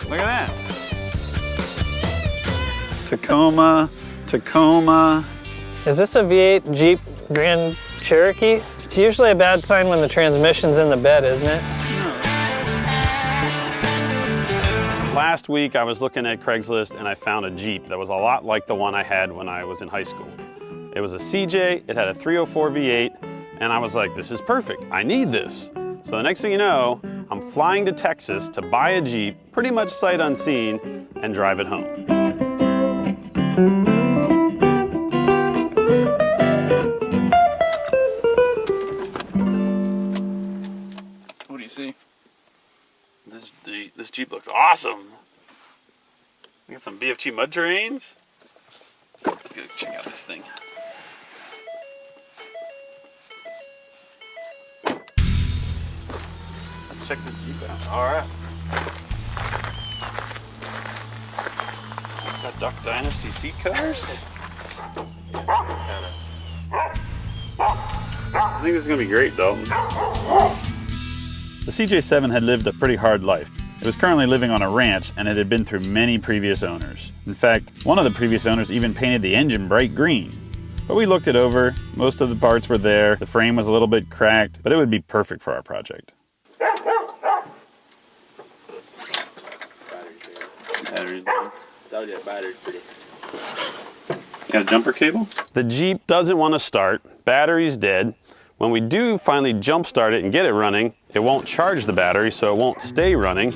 Look at that. Tacoma, Tacoma. Is this a V8 Jeep Grand Cherokee? It's usually a bad sign when the transmission's in the bed, isn't it? Last week I was looking at Craigslist and I found a Jeep that was a lot like the one I had when I was in high school. It was a CJ, it had a 304 V8, and I was like, this is perfect, I need this. So the next thing you know, I'm flying to Texas to buy a Jeep, pretty much sight unseen, and drive it home. What do you see? This Jeep looks awesome. We got some BFG mud terrains. Let's go check out this thing. Let's check this Jeep out. All right. It's got Duck Dynasty seat covers. I think this is gonna be great, Dalton. The CJ7 had lived a pretty hard life. It was currently living on a ranch and it had been through many previous owners. In fact, one of the previous owners even painted the engine bright green. But we looked it over, most of the parts were there, the frame was a little bit cracked, but it would be perfect for our project. Battery's down. Battery's pretty. Got a jumper cable? The Jeep doesn't want to start, battery's dead. When we do finally jump start it and get it running, it won't charge the battery, so it won't stay running.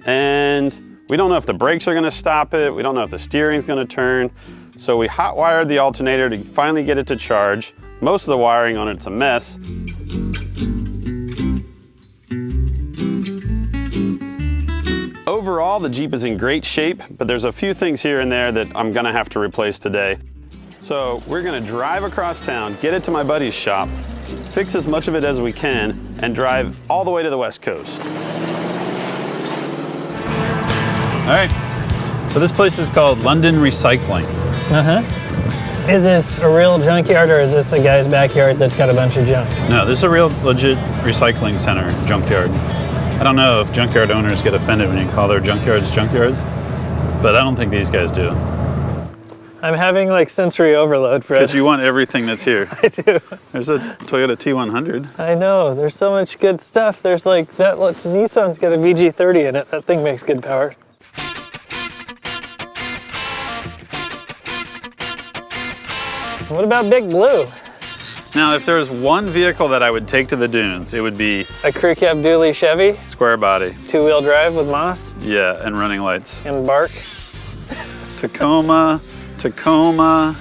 And we don't know if the brakes are gonna stop it, we don't know if the steering's gonna turn. So we hot wired the alternator to finally get it to charge. Most of the wiring on it's a mess. Overall, the Jeep is in great shape, but there's a few things here and there that I'm gonna have to replace today. So we're gonna drive across town, get it to my buddy's shop, fix as much of it as we can, and drive all the way to the West Coast. All right, so this place is called London Recycling. Uh-huh. Is this a real junkyard or is this a guy's backyard that's got a bunch of junk? No, this is a real legit recycling center, junkyard. I don't know if junkyard owners get offended when you call their junkyards junkyards, but I don't think these guys do. I'm having like sensory overload, Fred. Because you want everything that's here. I do. There's a Toyota T100. I know, there's so much good stuff. There's like, that look, Nissan's got a VG30 in it. That thing makes good power. What about Big Blue? Now, if there was one vehicle that I would take to the dunes, it would be A crew cab dually Chevy, square body. 2-wheel drive with moss Yeah, and running lights. and bark. Tacoma, Tacoma.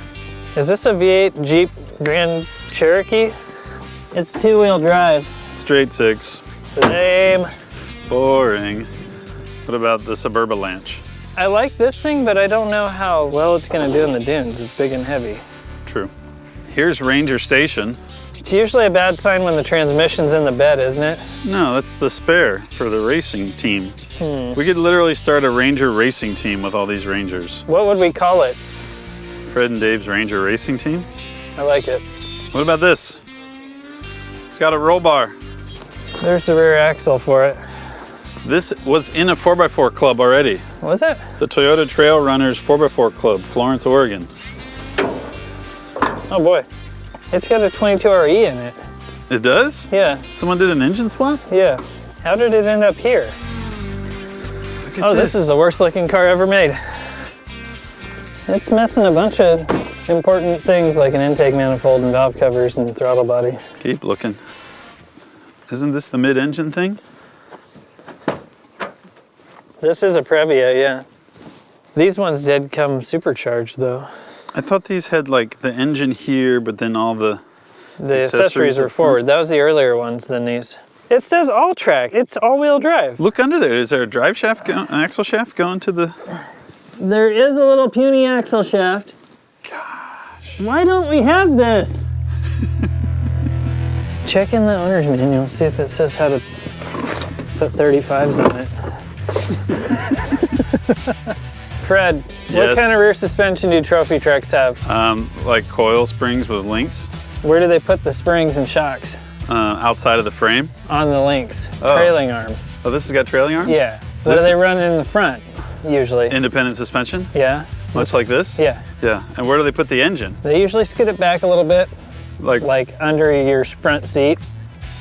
Is this a V8 Jeep Grand Cherokee? It's 2-wheel drive. Straight six. Lame. Boring. What about the Suburban Lanch? I like this thing, but I don't know how well it's gonna do in the dunes. It's big and heavy. True. Here's Ranger Station. It's usually a bad sign when the transmission's in the bed, isn't it? No, that's the spare for the racing team. We could literally start a Ranger racing team with all these Rangers. What would we call it? Fred and Dave's Ranger racing team. I like it. What about this? It's got a roll bar. There's the rear axle for it. This was in a 4x4 club already. Was it? The Toyota Trail Runners 4x4 Club, Florence, Oregon. Oh boy. It's got a 22RE in it. It does? Yeah, Someone did an engine swap? yeah. How did it end up here? Look at Oh, this is the worst looking car ever made. It's missing a bunch of important things like an intake manifold and valve covers and throttle body. Keep looking. Isn't this the mid-engine thing? This is a Previa, yeah. These ones did come supercharged though. I thought these had like the engine here, but then all the Accessories were forward. That was the earlier ones than these. It says all track. It's all-wheel drive. Look under there. Is there a drive shaft, an axle shaft going to the... There is a little puny axle shaft. Gosh. Why don't we have this? Check in the owner's manual, see if it says how to put 35s on it. Fred, what Yes? kind of rear suspension do trophy trucks have? Like coil springs with links Where do they put the springs and shocks? outside of the frame. On the links, Oh. trailing arm. Oh, this has got trailing arms? Yeah. What do they run in the front, usually? Independent suspension? Yeah. Much like this? Yeah. Yeah. And where do they put the engine? They usually skid it back a little bit, Like under your front seat.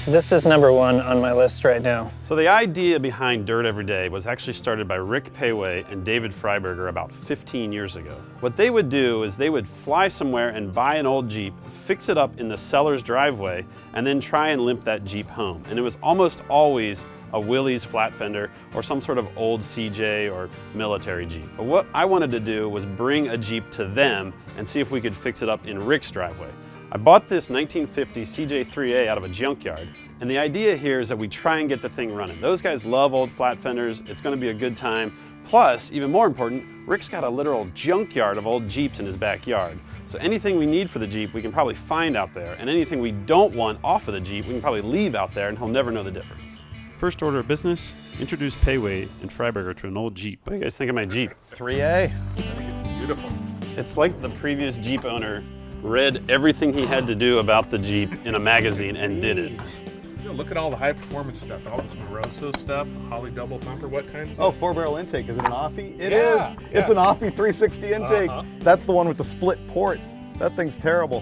This is number 1 on my list right now. So the idea behind Dirt Every Day was actually started by Rick Payway and David Freiberger about 15 years ago. What they would do is they would fly somewhere and buy an old Jeep, fix it up in the seller's driveway, and then try and limp that Jeep home. And it was almost always a Willys flat fender or some sort of old CJ or military Jeep. But what I wanted to do was bring a Jeep to them and see if we could fix it up in Rick's driveway. I bought this 1950 CJ3A out of a junkyard, and the idea here is that we try and get the thing running. Those guys love old flat fenders. It's gonna be a good time. Plus, even more important, Rick's got a literal junkyard of old Jeeps in his backyard. So anything we need for the Jeep, we can probably find out there, and anything we don't want off of the Jeep, we can probably leave out there and he'll never know the difference. First order of business, introduce Payway and Freiberger to an old Jeep. What do you guys think of my Jeep? 3A. Beautiful. It's like the previous Jeep owner read everything he had to do about the Jeep in a magazine and did it. You know, look at all the high performance stuff, all this Moroso stuff, Holly double bumper, what kind of Oh, stuff? 4-barrel intake. Is it an Offie? It Yeah, is. yeah. It's an Offie 360 intake. Uh-huh. That's the one with the split port. That thing's terrible.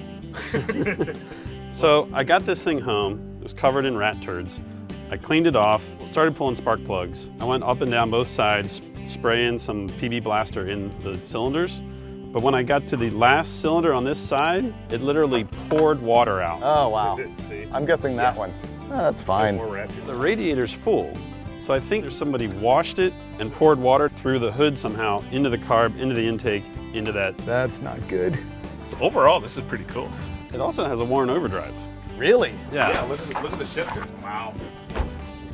So I got this thing home. It was covered in rat turds. I cleaned it off, started pulling spark plugs. I went up and down both sides, spraying some PB Blaster in the cylinders. But when I got to the last cylinder on this side, it literally poured water out. Oh, wow. See? I'm guessing that one. Oh, that's fine. More rat here. The radiator's full. So I think somebody washed it and poured water through the hood somehow into the carb, into the intake, into that. That's not good. So overall, this is pretty cool. It also has a Warren overdrive. Really? Yeah. Yeah, look at the shifter. Wow.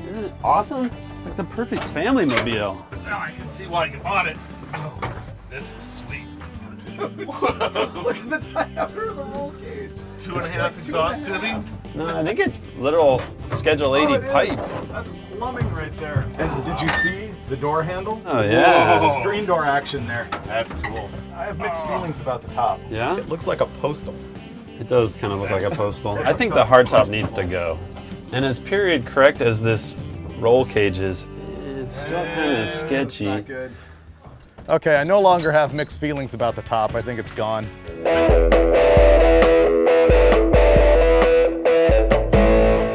Isn't it awesome? It's like the perfect family mobile. Now I can see why you bought it. Oh, this is sweet. Look at the diameter of the roll cage. 2.5 exhaust tubing. No, I think it's literal Schedule 80 it is. pipe. That's plumbing right there. And did you see the door handle? Oh yeah. Whoa. Screen door action there. That's cool. I have mixed feelings about the top. Yeah? It looks like a postal. It does kind of look like a postal. I think the hardtop needs to go. And as period correct as this roll cage is, it's still kind of That's sketchy. not good. Okay, I no longer have mixed feelings about the top. I think it's gone.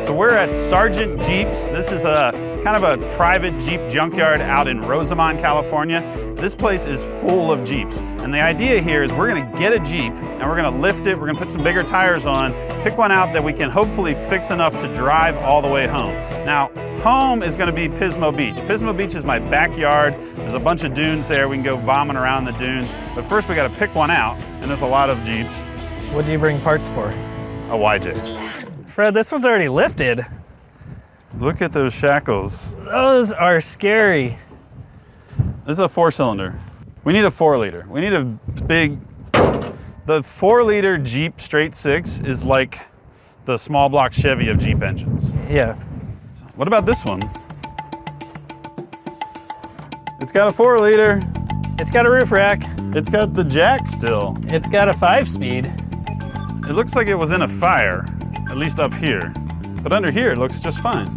So we're at Sargent Jeeps. This is a kind of a private Jeep junkyard out in Rosamond, California. This place is full of Jeeps. And the idea here is we're gonna get a Jeep and we're gonna lift it, we're gonna put some bigger tires on, pick one out that we can hopefully fix enough to drive all the way home. Now, home is gonna be Pismo Beach. Pismo Beach is my backyard. There's a bunch of dunes there. We can go bombing around the dunes. But first we gotta pick one out, and there's a lot of Jeeps. What do you bring parts for? A YJ. Fred, this one's already lifted. Look at those shackles. Those are scary. This is a 4-cylinder. We need a 4-liter. We need a big, the 4-liter Jeep straight 6 is like the small block Chevy of Jeep engines. Yeah. What about this one? It's got a 4-liter. It's got a roof rack. It's got the jack still. It's got a 5-speed. It looks like it was in a fire, at least up here. But under here, it looks just fine.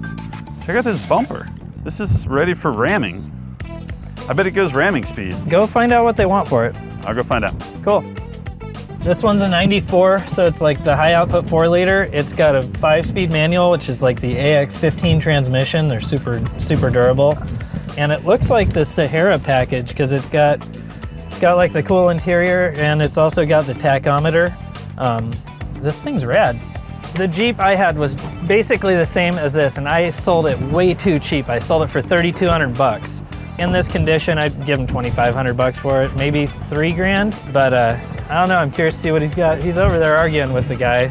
Check out this bumper. This is ready for ramming. I bet it goes ramming speed. Go find out what they want for it. I'll go find out. Cool. This one's a 94, so it's like the high output 4-liter. It's got a 5-speed manual, which is like the AX15 transmission. They're super durable. And it looks like the Sahara package because it's got like the cool interior and it's also got the tachometer. This thing's rad. The Jeep I had was basically the same as this, and I sold it way too cheap. I sold it for $3,200. In this condition, I'd give him $2,500 for it, maybe $3,000. But I don't know. I'm curious to see what he's got. He's over there arguing with the guy,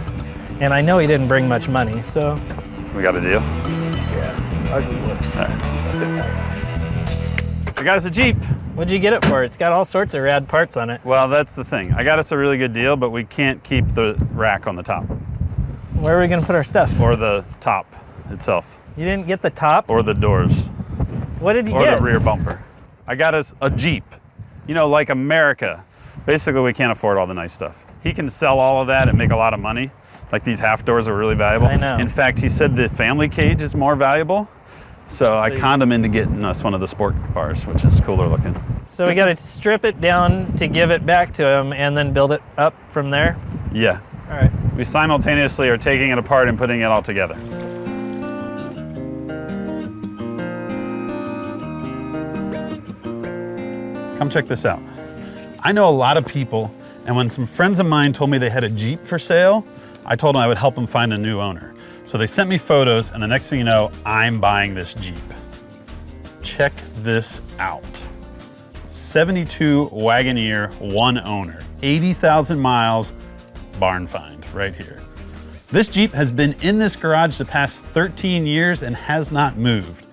and I know he didn't bring much money. So We got a deal? Yeah, ugly looks. All right. Nice. I got us a Jeep. what'd you get it for? It's got all sorts of rad parts on it. Well, that's the thing. I got us a really good deal, but we can't keep the rack on the top Where are we gonna put our stuff? or the top itself You didn't get the top? or the doors What did you or get? the rear bumper. I got us a Jeep. You know, like America. Basically, we can't afford all the nice stuff. He can sell all of that and make a lot of money. Like these half doors are really valuable. I know. In fact, he said the family cage is more valuable. So I conned him into getting us one of the sport bars, which is cooler looking. So we got to strip it down to give it back to him and then build it up from there? Yeah. All right. We simultaneously are taking it apart and putting it all together. Come check this out. I know a lot of people, and when some friends of mine told me they had a Jeep for sale, I told them I would help them find a new owner. So they sent me photos, and the next thing you know, I'm buying this Jeep. Check this out. 72 Wagoneer, one owner, 80,000 miles, barn find right here. This Jeep has been in this garage the past 13 years and has not moved.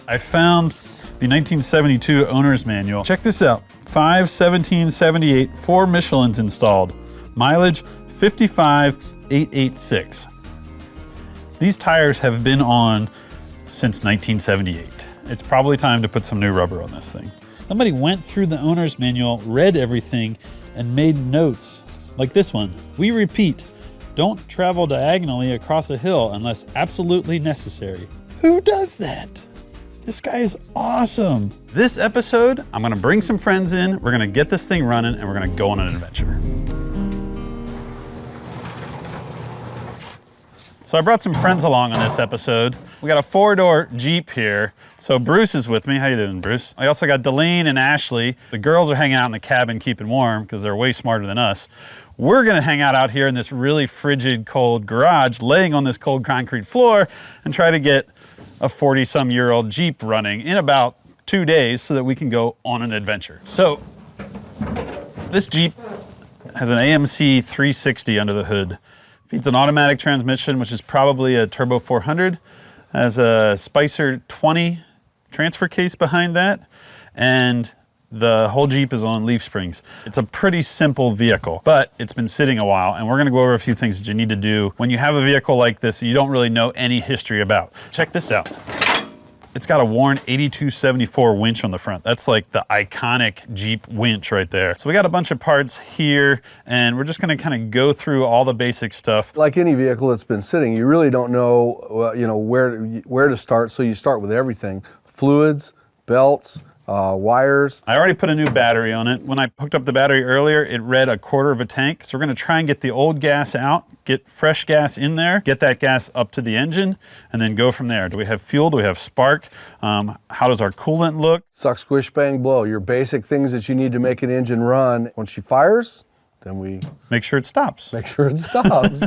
I found the 1972 owner's manual. Check this out, 5/17/78, 4 Michelins installed. Mileage 55,886. These tires have been on since 1978. It's probably time to put some new rubber on this thing. Somebody went through the owner's manual, read everything, and made notes like this one. We repeat, don't travel diagonally across a hill unless absolutely necessary. Who does that? This guy is awesome. This episode, I'm gonna bring some friends in, we're gonna get this thing running, and we're gonna go on an adventure. So I brought some friends along on this episode. We got a 4-door Jeep here. So Bruce is with me. How you doing, Bruce? I also got Delane and Ashley. The girls are hanging out in the cabin keeping warm because they're way smarter than us. We're gonna hang out here in this really frigid, cold garage, laying on this cold concrete floor and try to get a 40-some-year-old Jeep running in about 2 days so that we can go on an adventure. So this Jeep has an AMC 360 under the hood. Feeds an automatic transmission, which is probably a Turbo 400. Has a Spicer 20 transfer case behind that. And the whole Jeep is on leaf springs. It's a pretty simple vehicle, but it's been sitting a while, and we're gonna go over a few things that you need to do when you have a vehicle like this that you don't really know any history about. Check this out. It's got a Warren 8274 winch on the front. That's like the iconic Jeep winch right there. So we got a bunch of parts here, and we're just gonna kind of go through all the basic stuff. Like any vehicle that's been sitting, you really don't know, where to start. So you start with everything: fluids, belts, wires. I already put a new battery on it. When I hooked up the battery earlier, it read 1/4 of a tank. So we're gonna try and get the old gas out, get fresh gas in there, get that gas up to the engine, and then go from there. Do we have fuel? Do we have spark? How does our coolant look? Suck, squish, bang, blow. Your basic things that you need to make an engine run. Once she fires, then we Make sure it stops. make sure it stops.